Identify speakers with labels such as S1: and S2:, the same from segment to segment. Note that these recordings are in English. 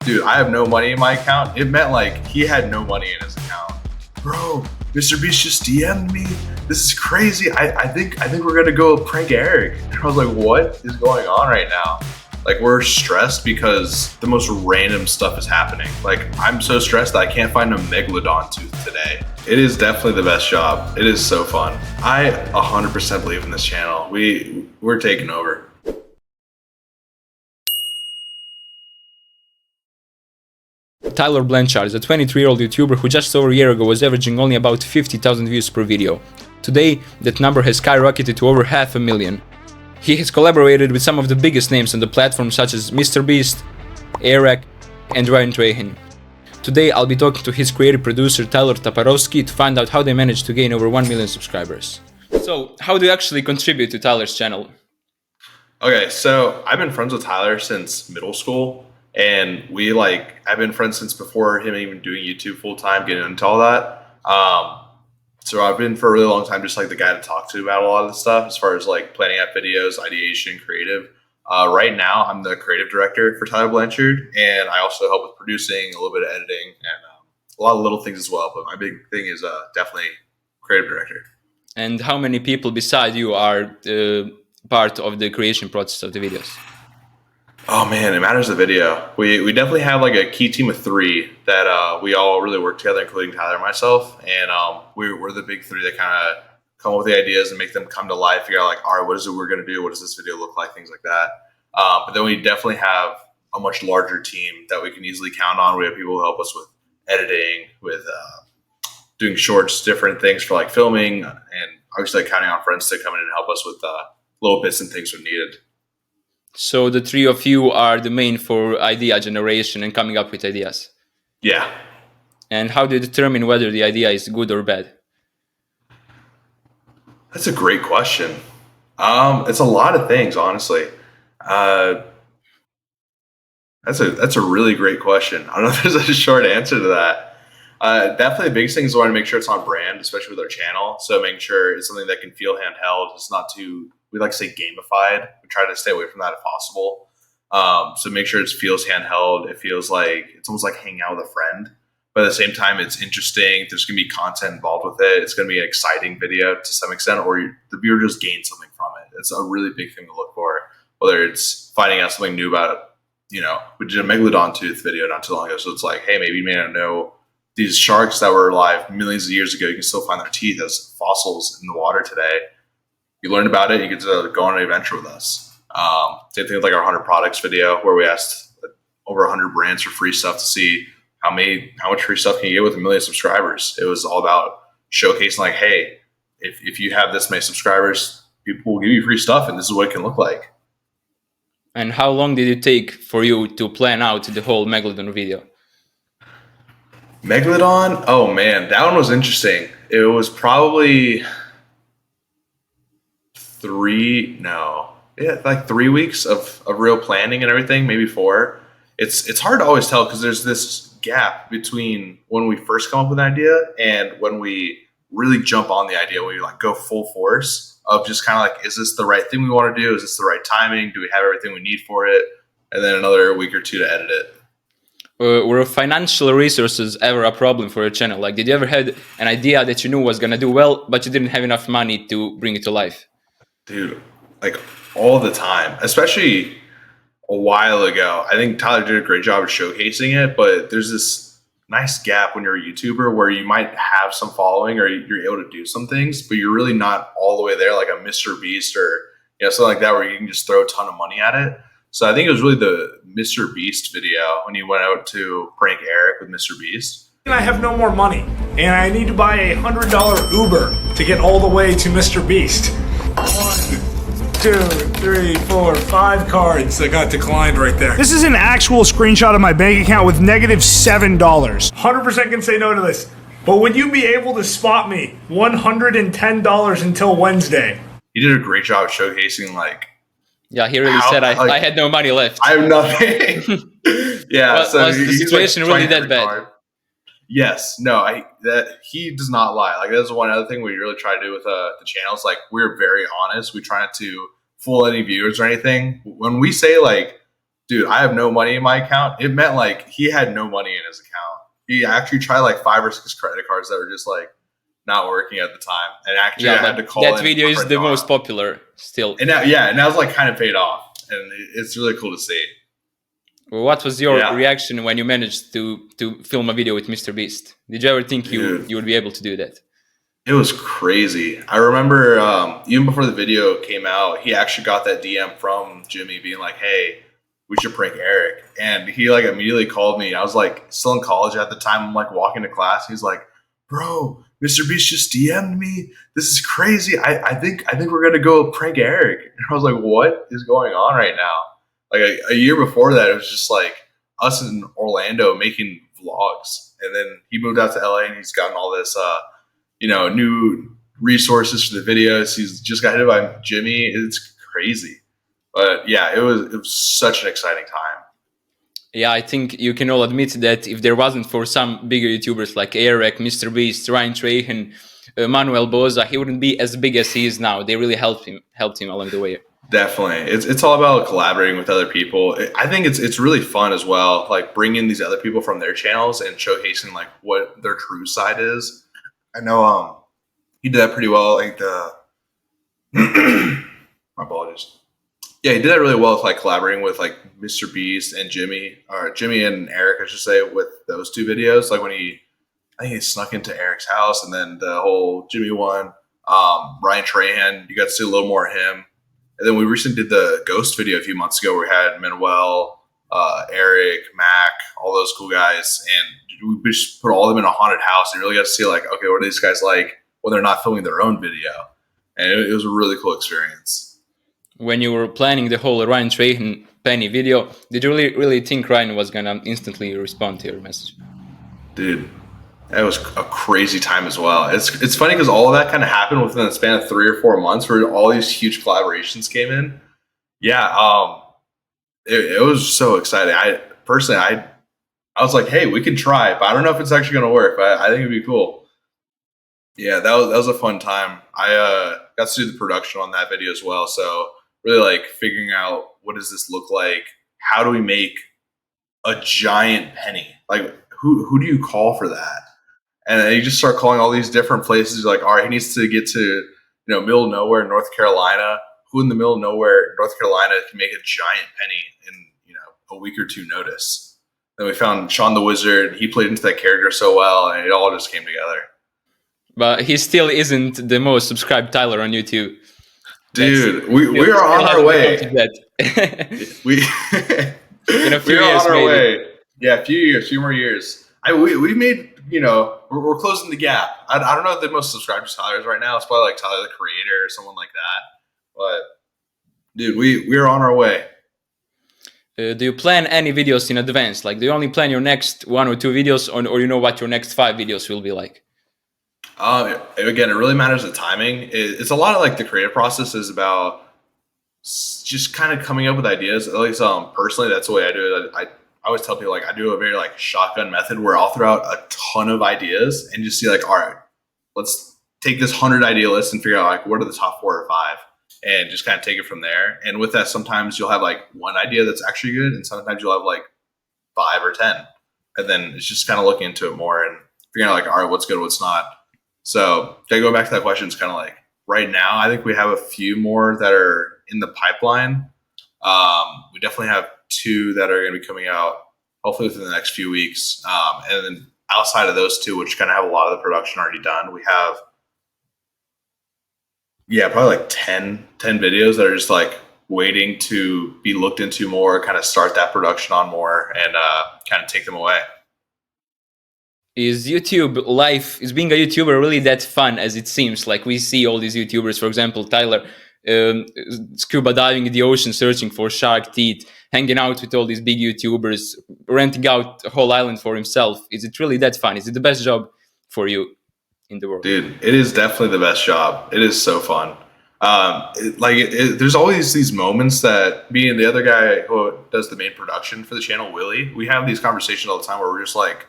S1: dude, I have no money in my account. It meant like he had no money in his account. Bro, MrBeast just DM'd me. This is crazy. I think we're gonna go prank Eric. And I was like, what is going on right now? Like, we're stressed because the most random stuff is happening. Like, I'm so stressed that I can't find a megalodon tooth today. It is definitely the best job. It is so fun. I 100% believe in this channel. We're taking over.
S2: Tylor Blanchard is a 23-year-old YouTuber who just over a year ago was averaging only about 50,000 views per video. Today, that number has skyrocketed to over 500,000. He has collaborated with some of the biggest names on the platform such as MrBeast, Airrack, and Ryan Trahan. Today, I'll be talking to his creative producer Tylor Taporowski to find out how they managed to gain over 1 million subscribers. So, how do you actually contribute to Tylor's channel?
S1: Okay, so I've been friends with Tylor since middle school. And I've been friends since before him even doing YouTube full time, getting into all that. So I've been for a really long time just like the guy to talk to about a lot of this stuff as far as like planning out videos, ideation, creative. Right now, I'm the creative director for Tylor Blanchard, and I also help with producing, a little bit of editing, and a lot of little things as well. But my big thing is definitely creative director.
S2: And how many people beside you are part of the creation process of the videos?
S1: Oh man, it matters the video. We definitely have like a key team of 3 that we all really work together, including Tylor and myself. And we're the big 3 that kind of come up with the ideas and make them come to life. Figure out like, all right, what is it we're going to do? What does this video look like? Things like that. But then we definitely have a much larger team that we can easily count on. We have people who help us with editing, with doing shorts, different things for like filming, and obviously like, counting on friends to come in and help us with little bits and things when needed.
S2: So the 3 of you are the main for idea generation and coming up with ideas?
S1: Yeah.
S2: And how do you determine whether the idea is good or bad?
S1: That's a great question. It's a lot of things, honestly. That's a really great question. I don't know if there's a short answer to that. Definitely the biggest thing is we want to make sure it's on brand, especially with our channel. So making sure it's something that can feel handheld. It's not too, we like to say gamified. We try to stay away from that if possible. So make sure it feels handheld. It feels like it's almost like hanging out with a friend, but at the same time, it's interesting. There's going to be content involved with it. It's going to be an exciting video to some extent, or the viewer just gains something from it. It's a really big thing to look for, whether it's finding out something new about, we did a megalodon tooth video not too long ago. So it's like, hey, maybe you may not know these sharks that were alive millions of years ago. You can still find their teeth as fossils in the water today. You learn about it, you get to go on an adventure with us. Same thing with like our 100 products video, where we asked over 100 brands for free stuff to see how much free stuff can you get with 1 million subscribers. It was all about showcasing like, hey, if you have this many subscribers, people will give you free stuff, and this is what it can look like.
S2: And how long did it take for you to plan out the whole Megalodon video?
S1: Megalodon? Oh man, that one was interesting. It was probably 3 weeks of real planning and everything, maybe 4. It's hard to always tell because there's this gap between when we first come up with an idea and when we really jump on the idea, when we like go full force of just kind of like, is this the right thing we want to do? Is this the right timing? Do we have everything we need for it? And then another week or 2 to edit it.
S2: Were financial resources ever a problem for your channel? Like, did you ever had an idea that you knew was gonna do well, but you didn't have enough money to bring it to life?
S1: Dude, like all the time, especially a while ago. I think Tylor did a great job of showcasing it, but there's this nice gap when you're a YouTuber where you might have some following or you're able to do some things, but you're really not all the way there, like a MrBeast or something like that, where you can just throw a ton of money at it. So I think it was really the MrBeast video when he went out to prank Eric with MrBeast.
S3: I have no more money, and I need to buy a $100 Uber to get all the way to MrBeast. 1, 2, 3, 4, 5 cards that got declined right there. This is an actual screenshot of my bank account with -$7. 100% can say no to this, but would you be able to spot me $110 until Wednesday?
S1: He did a great job showcasing like,
S2: yeah, he really said I had no money left.
S1: I have nothing. Yeah.
S2: Well,
S1: so
S2: was the situation really that bad?
S1: Card. Yes. No, he does not lie. Like, that's one other thing we really try to do with the channel. Is like, we're very honest. We try not to fool any viewers or anything. When we say like dude, I have no money in my account. It meant like he had no money in his account. He actually tried like 5 or 6 credit cards that were just like not working at the time. And actually I had to call
S2: that
S1: in
S2: video is the
S1: Cardano.
S2: most popular still.
S1: And that was like kind of paid off. And it's really cool to see.
S2: Well, what was your reaction when you managed to film a video with MrBeast? Did you ever think you would be able to do that?
S1: It was crazy. I remember even before the video came out, he actually got that DM from Jimmy being like, hey, we should prank Eric. And he like immediately called me. I was like still in college at the time. I'm like walking to class. He's like, bro, MrBeast just DM'd me. This is crazy. I think we're going to go prank Eric. And I was like, what is going on right now? Like a year before that, it was just like us in Orlando making vlogs. And then he moved out to LA and he's gotten all this, new resources for the videos. He's just got hit by Jimmy. It's crazy. But yeah, it was such an exciting time.
S2: Yeah, I think you can all admit that if there wasn't for some bigger YouTubers like Airrack, MrBeast, Ryan Trahan, Manuel Boza, he wouldn't be as big as he is now. They really helped him along the way.
S1: Definitely. It's all about collaborating with other people. I think it's really fun as well, like bringing these other people from their channels and showcasing like what their true side is. I know he did that pretty well. Like my apologies. Yeah, he did that really well with like collaborating with like MrBeast and Jimmy and Eric, I should say, with those 2 videos. Like when I think he snuck into Eric's house, and then the whole Jimmy one, Ryan Trahan, you got to see a little more of him. And then we recently did the Ghost video a few months ago where we had Manuel, Eric, Mack, all those cool guys. And we just put all of them in a haunted house and really got to see like, okay, what are these guys like when they're not filming their own video? And it was a really cool experience.
S2: When you were planning the whole Ryan Trahan Penny video, did you really think Ryan was going to instantly respond to your message?
S1: Dude, that was a crazy time as well. It's funny because all of that kind of happened within the span of 3 or 4 months where all these huge collaborations came in. Yeah, it was so exciting. I was like, hey, we can try, but I don't know if it's actually going to work, but I think it'd be cool. Yeah, that was a fun time. I got to do the production on that video as well. So really like figuring out what does this look like? How do we make a giant penny? Like who do you call for that? And then you just start calling all these different places. You're like, all right, he needs to get to, middle of nowhere, North Carolina. Who in the middle of nowhere, North Carolina, can make a giant penny in, a week or 2 notice? Then we found Sean the Wizard. He played into that character so well, and it all just came together.
S2: But he still isn't the most subscribed Tylor on YouTube.
S1: Dude, we are on our way. we
S2: in a few
S1: are
S2: years,
S1: on our
S2: maybe.
S1: way. Yeah, a few more years. We made, we're closing the gap. I don't know if the most subscribed Tylors right now. It's probably like Tylor the Creator or someone like that. But dude, we are on our way.
S2: Do you plan any videos in advance? Like, do you only plan your next 1 or 2 videos, or you know what your next 5 videos will be like?
S1: Again, it really matters the timing. It's a lot of like the creative process is about just kind of coming up with ideas. At least personally, that's the way I do it. I always tell people like I do a very like shotgun method where I'll throw out a ton of ideas and just see like, all right, let's take this 100 idea list and figure out like what are the top 4 or 5 and just kind of take it from there. And with that, sometimes you'll have like one idea that's actually good, and sometimes you'll have like 5 or 10, and then it's just kind of looking into it more and figuring out like, all right, what's good, what's not. So to go back to that question, it's kind of like right now, I think we have a few more that are in the pipeline. We definitely have 2 that are going to be coming out hopefully within the next few weeks. And then outside of those 2, which kind of have a lot of the production already done, we have, probably like 10 videos that are just like waiting to be looked into more, kind of start that production on more and kind of take them away.
S2: Is YouTube life, is being a YouTuber really that fun as it seems? Like we see all these YouTubers, for example, Tylor, scuba diving in the ocean, searching for shark teeth, hanging out with all these big YouTubers, renting out a whole island for himself. Is it really that fun? Is it the best job for you in the world?
S1: Dude, it is definitely the best job. It is so fun. There's always these moments that me and the other guy who does the main production for the channel, Willie, we have these conversations all the time where we're just like,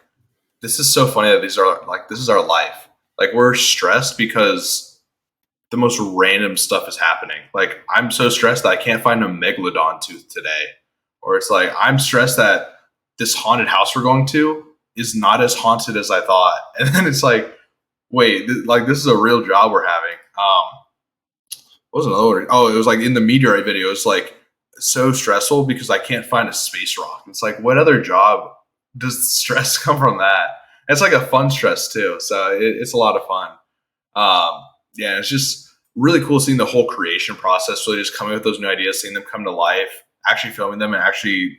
S1: this is so funny that this is our life. Like we're stressed because the most random stuff is happening. Like I'm so stressed that I can't find a megalodon tooth today, or it's like, I'm stressed that this haunted house we're going to is not as haunted as I thought. And then it's like, wait, like this is a real job we're having. What was another one? Oh, it was like in the meteorite video. It's like so stressful because I can't find a space rock. It's like, what other job does stress come from that? It's like a fun stress too. So it's a lot of fun. Yeah, it's just really cool seeing the whole creation process, really just coming with those new ideas, seeing them come to life, actually filming them and actually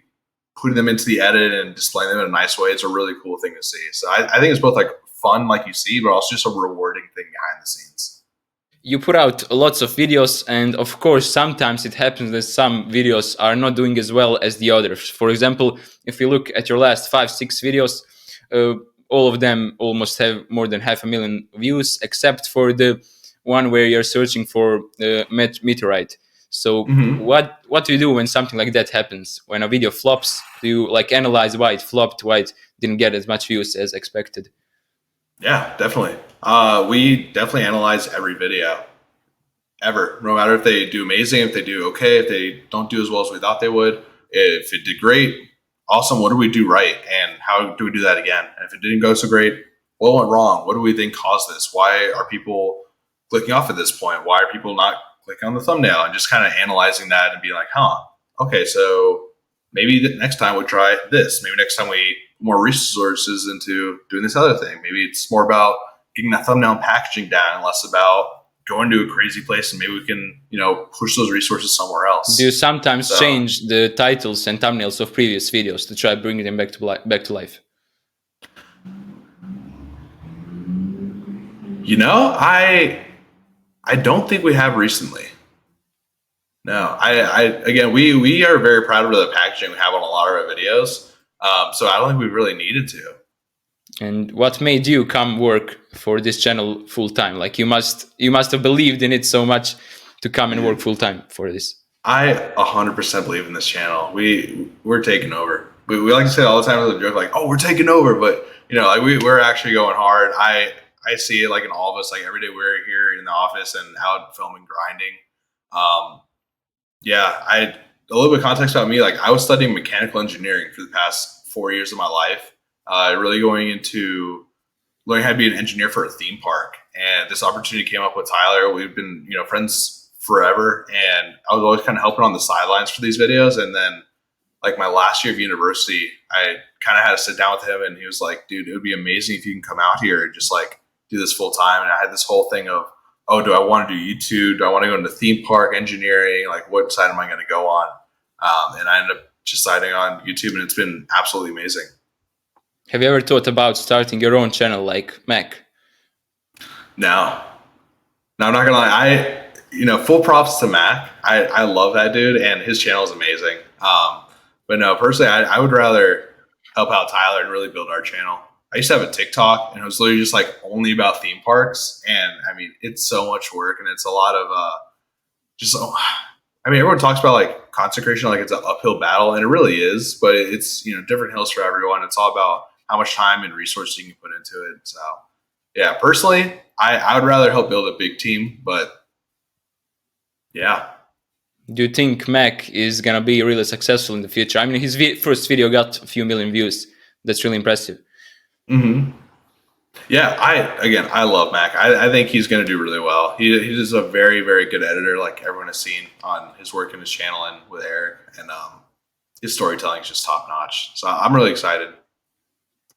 S1: putting them into the edit and displaying them in a nice way. It's a really cool thing to see. So I think it's both like fun, like you see, but also just a rewarding thing behind the scenes.
S2: You put out lots of videos, and of course, sometimes it happens that some videos are not doing as well as the others. For example, if you look at your last 5-6 videos, all of them almost have more than 500,000 views, except for the one where you're searching for meteorite. So what do you do when something like that happens? When a video flops, do you like analyze why it flopped, why it didn't get as much views as expected?
S1: Yeah, definitely. We definitely analyze every video ever, no matter if they do amazing, if they do okay, if they don't do as well as we thought they would. If it did great, awesome. What did we do right? And how do we do that again? And if it didn't go so great, what went wrong? What do we think caused this? Why are people clicking off at this point? Why are people not clicking on the thumbnail? And just kind of analyzing that and being like, okay, so maybe the next time we try this. Maybe next time we put more resources into doing this other thing. Maybe it's more about getting that thumbnail and packaging down and less about going to a crazy place, and maybe we can, push those resources somewhere else.
S2: Do you sometimes change the titles and thumbnails of previous videos to try bringing them back to life?
S1: I don't think we have recently. No, again, we are very proud of the packaging we have on a lot of our videos. So I don't think we really needed to.
S2: And what made you come work for this channel full time? Like you must have believed in it so much to come and work full time for this.
S1: I 100% believe in this channel. We're taking over. We like to say all the time as a joke, like, oh, we're taking over, but we're actually going hard. I see it like in all of us, like every day we're here in the office and out filming, grinding. A little bit of context about me, like I was studying mechanical engineering for the past 4 years of my life. Really going into learning how to be an engineer for a theme park. And this opportunity came up with Tylor. We've been, friends forever. And I was always kind of helping on the sidelines for these videos. And then like my last year of university, I kind of had to sit down with him and he was like, dude, it would be amazing if you can come out here and just like do this full time. And I had this whole thing of, oh, do I want to do YouTube? Do I want to go into theme park engineering? Like what side am I going to go on? And I ended up just deciding on YouTube, and it's been absolutely amazing.
S2: Have you ever thought about starting your own channel like Mack?
S1: No, I'm not gonna lie. Full props to Mack. I love that dude, and his channel is amazing. But no, personally, I would rather help out Tylor and really build our channel. I used to have a TikTok, and it was literally just like only about theme parks, and I mean, it's so much work, and it's a lot of everyone talks about like content creation like it's an uphill battle, and it really is, but it's different hills for everyone. It's all about how much time and resources you can put into it. So yeah, personally, I would rather help build a big team, but yeah.
S2: Do you think Mack is gonna be really successful in the future? I mean, his first video got a few million views. That's really impressive.
S1: Yeah, I love Mack. I think he's going to do really well. He's a very, very good editor, like everyone has seen on his work in his channel and with Eric. And his storytelling is just top notch. So I'm really excited.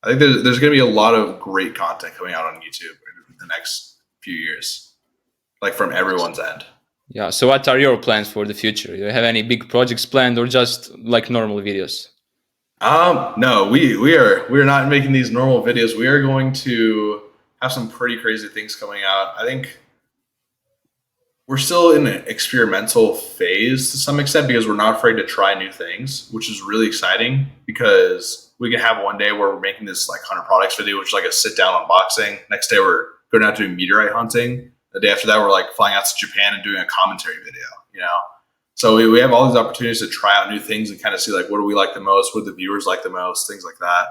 S1: I think there's going to be a lot of great content coming out on YouTube in the next few years, like from everyone's end.
S2: Yeah. So what are your plans for the future? Do you have any big projects planned or just like normal videos?
S1: No, we are not making these normal videos. We are going to have some pretty crazy things coming out. I think we're still in an experimental phase to some extent because we're not afraid to try new things, which is really exciting because we can have one day where we're making this like 100 products video, which is like a sit down unboxing. Next day we're going out doing meteorite hunting. The day after that, we're like flying out to Japan and doing a commentary video, So we have all these opportunities to try out new things and kind of see like, what do we like the most? What do the viewers like the most? Things like that.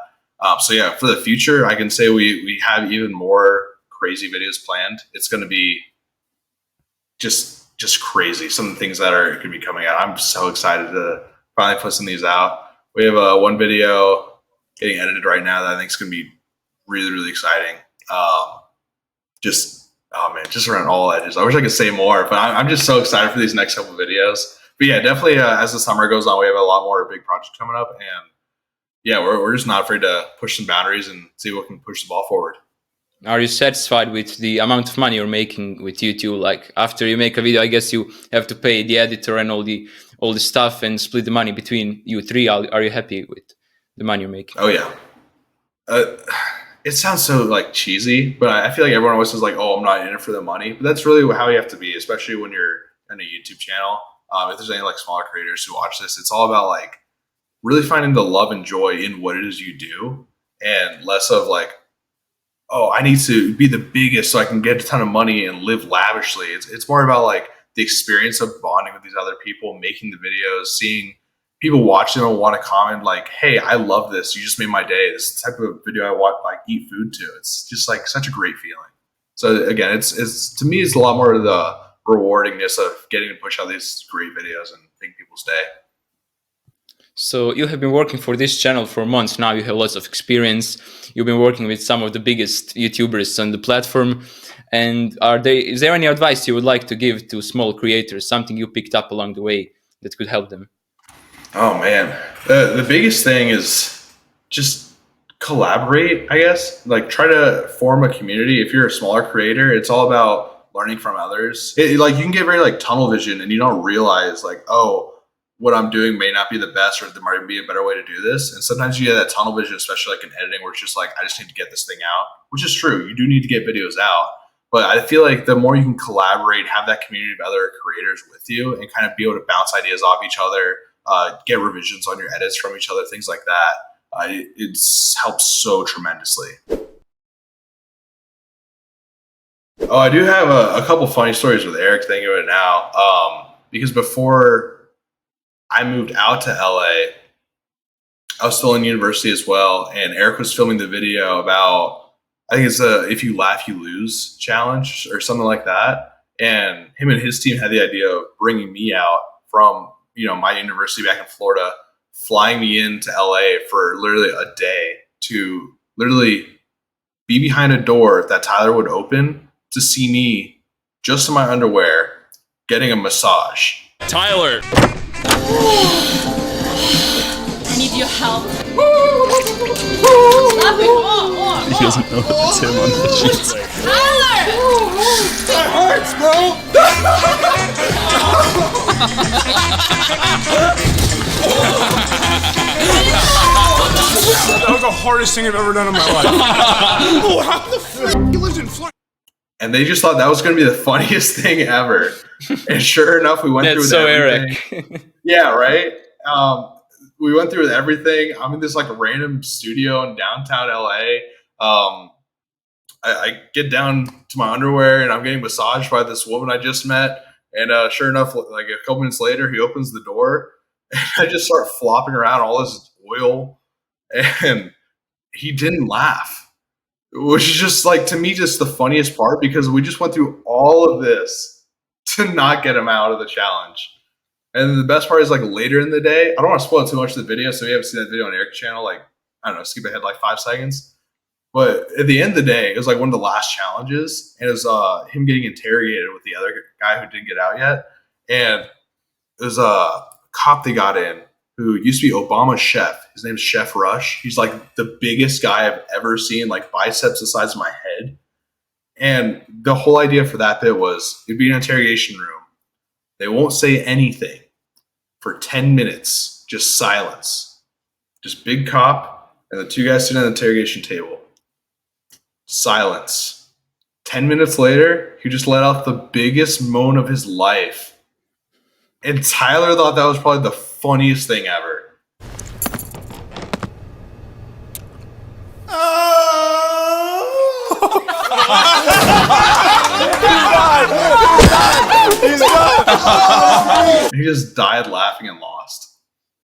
S1: So yeah, for the future, I can say we have even more crazy videos planned. It's going to be just crazy. Some of the things that are going to be coming out. I'm so excited finally pushing these out. We have one video getting edited right now that I think is going to be really, really exciting. Just around all edges. I wish I could say more, but I'm just so excited for these next couple of videos. But yeah, definitely as the summer goes on, we have a lot more big projects coming up, and yeah, we're just not afraid to push some boundaries and see what can push the ball forward.
S2: Are you satisfied with the amount of money you're making with YouTube? Like after you make a video, I guess you have to pay the editor and all the stuff and split the money between you three. Are you happy with the money you're making?
S1: Oh yeah. It sounds so like cheesy, but I feel like everyone always says like, "Oh, I'm not in it for the money." But that's really how you have to be, especially when you're in a YouTube channel. If there's any like smaller creators who watch this, it's all about like really finding the love and joy in what it is you do, and less of like, oh, I need to be the biggest so I can get a ton of money and live lavishly. It's more about like the experience of bonding with these other people, making the videos, seeing people watch them and want to comment like, hey, I love this. You just made my day. This is the type of video I want, like eat food to. It's just like such a great feeling. So again, it's to me, it's a lot more of the rewardingness of getting to push out these great videos and make people stay.
S2: So you have been working for this channel for months now. You have lots of experience. You've been working with some of the biggest YouTubers on the platform. And is there any advice you would like to give to small creators, something you picked up along the way that could help them?
S1: Oh man, the biggest thing is just collaborate, I guess. Like try to form a community. If you're a smaller creator, it's all about learning from others. Like you can get very like tunnel vision and you don't realize like, oh, what I'm doing may not be the best, or there might be a better way to do this. And sometimes you get that tunnel vision, especially like in editing, where it's just like, I just need to get this thing out, which is true. You do need to get videos out. But I feel like the more you can collaborate, have that community of other creators with you, and kind of be able to bounce ideas off each other, get revisions on your edits from each other, things like that, it helps so tremendously. Oh, I do have a couple funny stories with Eric thinking of it now. Because before I moved out to LA, I was still in university as well, and Eric was filming the video about, I think it's a "if you laugh, you lose" challenge or something like that. And him and his team had the idea of bringing me out from, my university back in Florida, flying me into LA for literally a day to literally be behind a door that Tylor would open to see me just in my underwear getting a massage.
S2: Tylor!
S4: I need your help.
S5: He doesn't know that it's him on the sheets.
S4: Tylor!
S3: That hurts, bro! That was the hardest thing I've ever done in my life. Oh, how the frick? He lives in Florida.
S1: And they just thought that was going to be the funniest thing ever. And sure enough, we went through with everything.
S2: Eric.
S1: Yeah, right? We went through with everything. I'm in this like random studio in downtown LA. I get down to my underwear and I'm getting massaged by this woman I just met. And sure enough, like a couple minutes later, he opens the door and I just start flopping around all this oil. And he didn't laugh, which is just like, to me, just the funniest part, because we just went through all of this to not get him out of the challenge. And the best part is like later in the day, I don't want to spoil too much of the video. So if you haven't seen that video on Eric's channel, like, I don't know, skip ahead like 5 seconds. But at the end of the day, it was like one of the last challenges. And it was him getting interrogated with the other guy who didn't get out yet. And it was a cop they got in who used to be Obama's chef. His name's Chef Rush. He's like the biggest guy I've ever seen, like biceps the size of my head. And the whole idea for that bit was it'd be an interrogation room. They won't say anything for 10 minutes, just silence. Just big cop and the 2 guys sitting at the interrogation table. Silence. 10 minutes later, he just let out the biggest moan of his life. And Tylor thought that was probably the funniest thing ever. He just died laughing and lost.